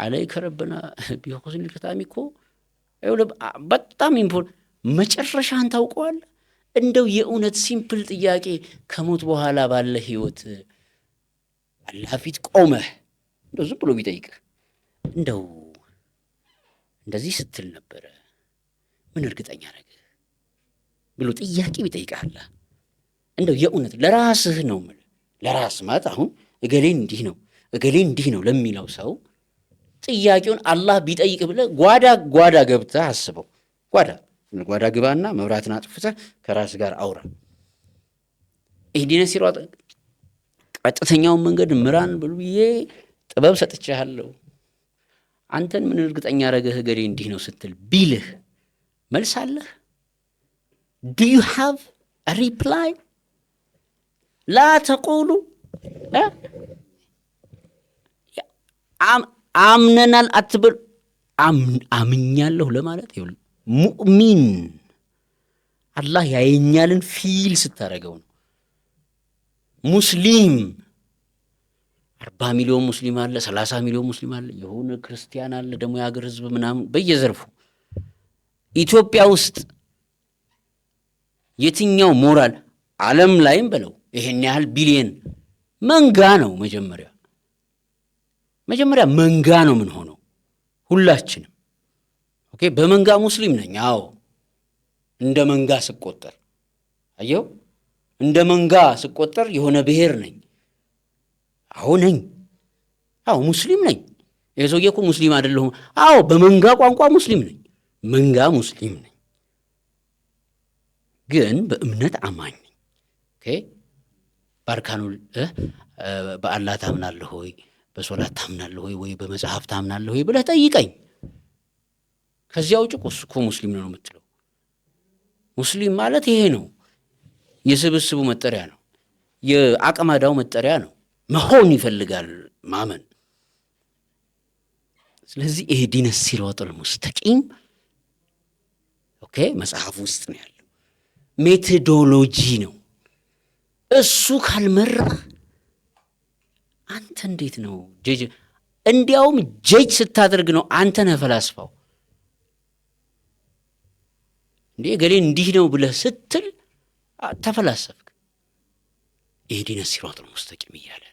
عليك ربنا بحسن الختام እኮ በጣም መጨረሻህን ታውቀዋለህ። እንደው የእውነት ሲምፕል ጥያቄ ከሞት በኋላ ባለ ህይወት አላህ ፊት ቆመህ እንደው ዝም ብሎ ቢጠይቅህ እንደው እንደዚህ ስትል ነበረ ምን እርግጠኛ ነገ ብሎ ጥያቄ ቢጠይቅህ እንደው የእውነት ለራስህ ነው ማለት ለራስ ማለት አሁን እገሌን እንዲህ ነው ለሚለው ሰው ጥያቄውን አላህ ቢጠይቅ ብለህ ጓዳ ገብተህ አስበው። ጓዳ ግባና መብራትን አጥፍተህ ከራስ ጋር አውራ። ኢህዲነ ሲራጥ ቀጥተኛውን መንገድ ምራን ብዬ ጥበብ ሰጥቻለሁ። አንተን ምን እርግጠኛ አረገህ እገሌ እንዲህ ነው ስትል ቢልህ መልስ አለህ? Do you have a reply? لا تقولوا አምነናል አትበል። አምኛለሁ ለማለት ይሁን ሙእሚን አላህ ያየኛልን ፊል ስታረገው ነው። ሙስሊም 40 ሚሊዮን ሙስሊም አለ፣ 30 ሚሊዮን ሙስሊም አለ፣ የሆነ ክርስቲያን አለ፣ ደግሞ የሀገር ህዝብ ምናምን በየዘርፉ ኢትዮጵያ ውስጥ የትኛው ሞራል ዓለም ላይም በለው ይሄን ያህል ቢሊየን መንጋ ነው። መጀመሪያ መንጋ ነው ምን ሆነው ሁላችንም ኦኬ። በመንጋ ሙስሊም ነኝ። አዎ እንደ መንጋ ስቆጠር አየው፣ እንደ መንጋ ስቆጠር የሆነ ብሔር ነኝ። አዎ ነኝ። አዎ ሙስሊም ነኝ። የሰውዬ እኮ ሙስሊም አይደለሁም። አዎ በመንጋ ቋንቋ ሙስሊም ነኝ። መንጋ ሙስሊም ነኝ፣ ግን በእምነት አማኝ ነኝ። ኦኬ ባርካኑ በአላህ ታምናለህ ሆይ፣ በሶላት ታምናለህ ሆይ፣ ወይ በመጽሐፍ ታምናለህ ሆይ ብለህ ጠይቀኝ። ከዚያው ውጭ እኮ ሙስሊም ነው የምትለው። ሙስሊም ማለት ይሄ ነው። የስብስቡ መጠሪያ ነው። የአቅማዳው መጠሪያ ነው። መሆን ይፈልጋል ማመን። ስለዚህ ኢህዲነ ሲራጠል ሙስተቂም ኦኬ መጽሐፍ ውስጥ ነው ያለው። ሜቶዶሎጂ ነው። እሱ ካልመራ አንተ እንዴት ነው ጀጅ? እንዲያውም ጀጅ ስታደርግ ነው አንተ ነህ ፈላስፋው። እንዴ ገሌን እንዲህ ነው ብለህ ስትል ተፈላሰፍክ። ኢህዲነ ሲራጠል ሙስተቂም እያለ